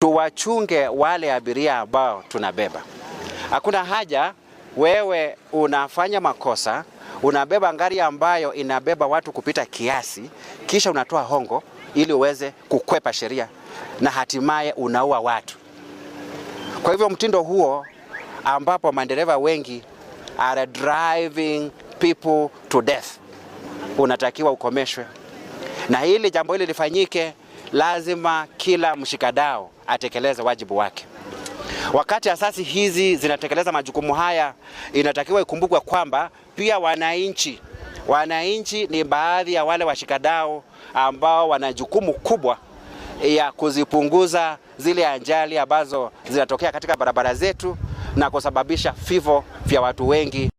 tuwachunge wale abiria ambao tunabeba. Hakuna haja wewe unafanya makosa, unabeba gari ambayo inabeba watu kupita kiasi, kisha unatoa hongo ili uweze kukwepa sheria na hatimaye unaua watu. Kwa hivyo mtindo huo ambapo madereva wengi are driving people to death unatakiwa ukomeshwe. Na hili jambo hili lifanyike, lazima kila mshikadau atekeleze wajibu wake. Wakati asasi hizi zinatekeleza majukumu haya, inatakiwa ikumbukwe kwamba pia wananchi ni baadhi ya wale washikadau ambao wana jukumu kubwa ya kuzipunguza zile ajali ambazo zinatokea katika barabara zetu na kusababisha vifo vya watu wengi.